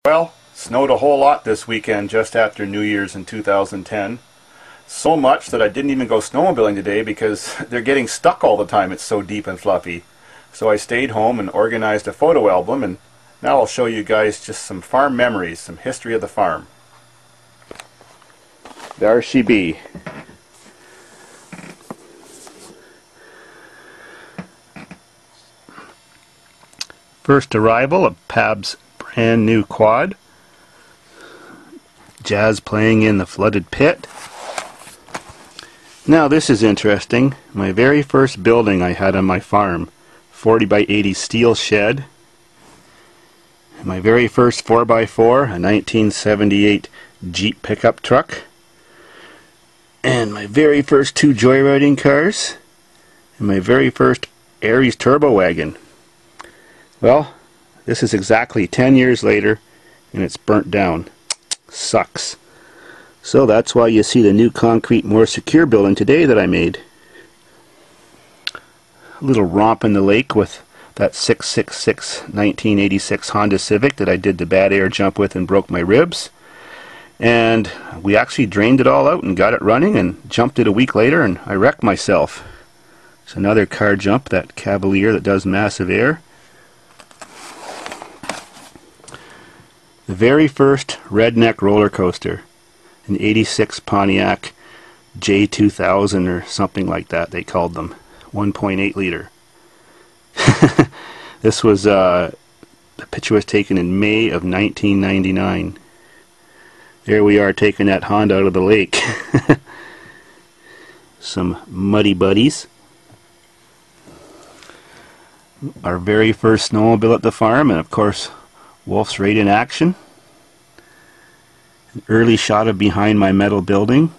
Well, snowed a whole lot this weekend just after New Year's in 2010. So much that I didn't even go snowmobiling today because they're getting stuck all the time. It's so deep and fluffy. So I stayed home and organized a photo album, and now I'll show you guys just some farm memories, some history of the farm. There she be. First arrival of Pab's brand new quad. Jazz playing in the flooded pit. Now this is interesting. My very first building I had on my farm. 40 by 80 steel shed. My very first 4x4, a 1978 Jeep pickup truck. And my very first 2 joyriding cars. And my very first Aries turbo wagon. Well, this is exactly 10 years later, and it's burnt down. Sucks. So that's why you see the new concrete, more secure building today that I made. A little romp in the lake with that 666 1986 Honda Civic that I did the bad air jump with and broke my ribs. And we actually drained it all out and got it running and jumped it a week later, and I wrecked myself. It's another car jump, that Cavalier that does massive air. The very first redneck roller coaster, an 86 Pontiac J2000 or something like that they called them, 1.8 liter. This was, the picture was taken in May of 1999. There we are taking that Honda out of the lake. Some muddy buddies. Our very first snowmobile at the farm, and of course Wolf's right in action. An early shot of behind my metal building.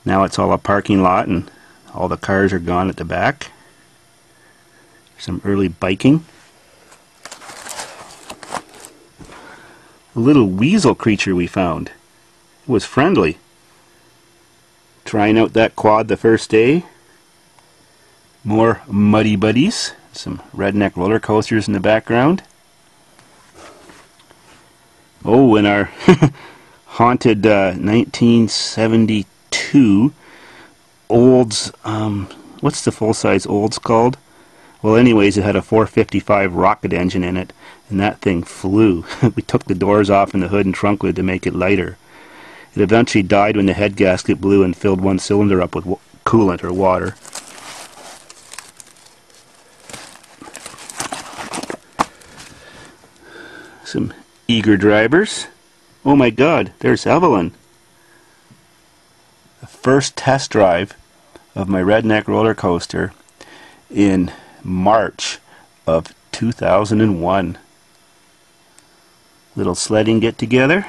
Now it's all a parking lot and all the cars are gone at the back. Some early biking. A little weasel creature we found. It was friendly. Trying out that quad the first day. More muddy buddies. Some redneck roller coasters in the background. Oh, and our haunted 1972 Olds, what's the full-size Olds called? Well, anyways, it had a 455 rocket engine in it, and that thing flew. We took the doors off in the hood and trunk lid to make it lighter. It eventually died when the head gasket blew and filled one cylinder up with coolant or water. Some eager drivers. Oh my God, there's Evelyn. The first test drive of my redneck roller coaster in March of 2001. Little sledding get together.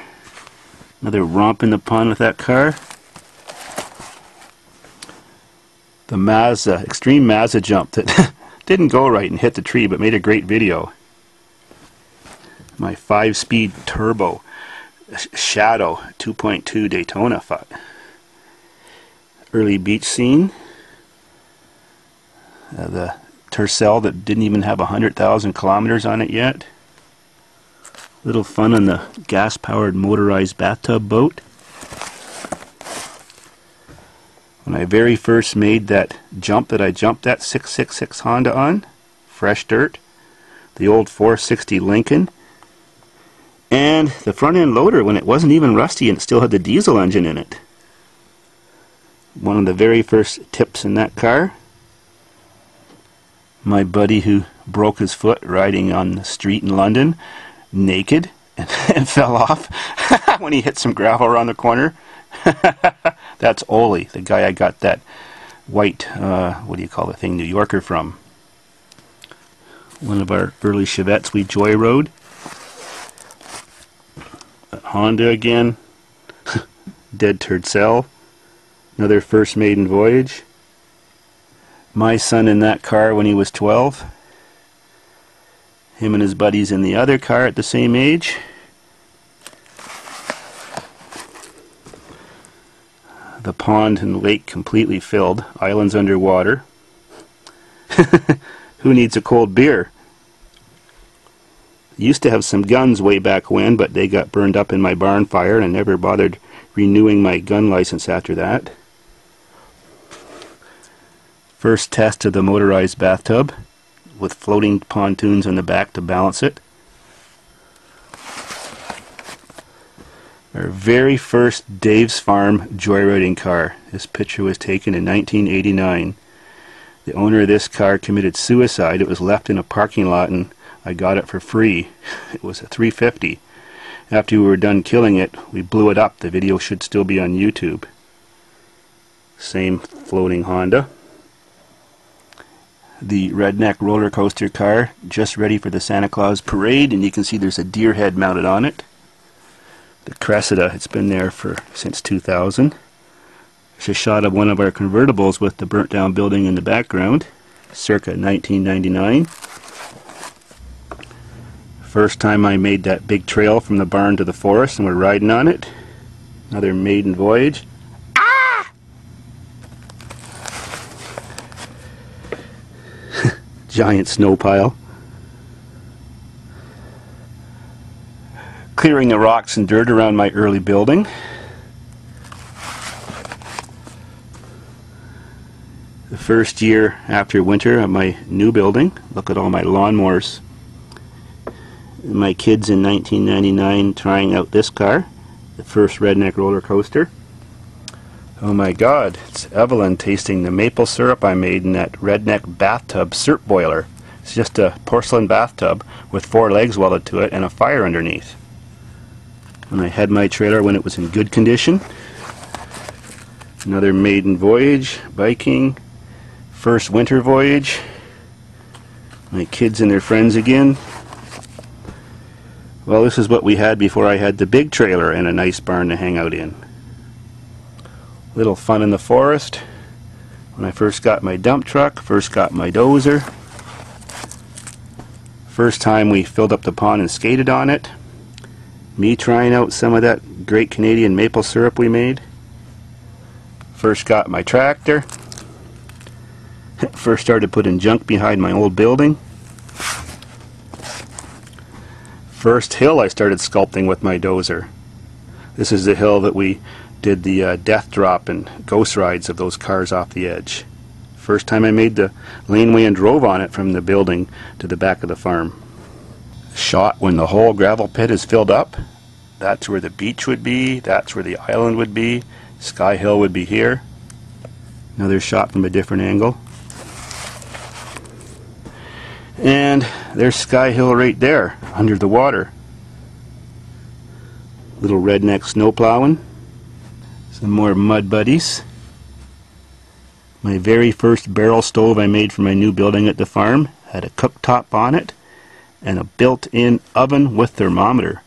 Another romp in the pond with that car. The Mazda, extreme Mazda jump that didn't go right and hit the tree but made a great video. My 5-speed turbo Shadow 2.2 Daytona. Early beach scene. The Tercel that didn't even have 100,000 kilometers on it yet. Little fun on the gas-powered motorized bathtub boat. When I very first made that jump that I jumped that 666 Honda on, fresh dirt. The old 460 Lincoln. And the front end loader when it wasn't even rusty and it still had the diesel engine in it. One of the very first tips in that car. My buddy who broke his foot riding on the street in London, naked, and fell off when he hit some gravel around the corner. That's Ole, the guy I got that white, what do you call the thing, New Yorker from. One of our early Chevettes we joyrode. Honda again. Dead Tercel. Another first maiden voyage. My son in that car when he was 12. Him and his buddies in the other car at the same age. The pond and lake completely filled. Islands underwater. Who needs a cold beer? Used to have some guns way back when, but they got burned up in my barn fire, and I never bothered renewing my gun license after that. First test of the motorized bathtub with floating pontoons on the back to balance it. Our very first Davidsfarm joyriding car. This picture was taken in 1989. The owner of this car committed suicide. It was left in a parking lot and I got it for free. It was a 350. After we were done killing it, we blew it up. The video should still be on YouTube. Same floating Honda. The redneck roller coaster car, just ready for the Santa Claus parade, and you can see there's a deer head mounted on it. The Cressida, it's been there since 2000. It's a shot of one of our convertibles with the burnt down building in the background, circa 1999. First time I made that big trail from the barn to the forest and we're riding on it. Another maiden voyage. Giant snow pile. Clearing the rocks and dirt around my early building. The first year after winter of my new building. Look at all my lawnmowers. And my kids in 1999 trying out this car, the first redneck roller coaster. Oh my God, it's Evelyn tasting the maple syrup I made in that redneck bathtub syrup boiler. It's just a porcelain bathtub with 4 legs welded to it and a fire underneath. And I had my trailer when it was in good condition. Another maiden voyage, biking. First winter voyage. My kids and their friends again. Well, this is what we had before I had the big trailer and a nice barn to hang out in. Little fun in the forest. When I first got my dump truck, first got my dozer. First time we filled up the pond and skated on it. Me trying out some of that great Canadian maple syrup we made. First got my tractor. First started putting junk behind my old building. First hill I started sculpting with my dozer. This is the hill that we did the death drop and ghost rides of those cars off the edge. First time I made the laneway and drove on it from the building to the back of the farm. Shot when the whole gravel pit is filled up. That's where the beach would be, that's where the island would be, Sky Hill would be here. Another shot from a different angle. And there's Sky Hill right there, under the water. Little redneck snow plowing. Some more mud buddies. My very first barrel stove I made for my new building at the farm had a cooktop on it and a built-in oven with thermometer.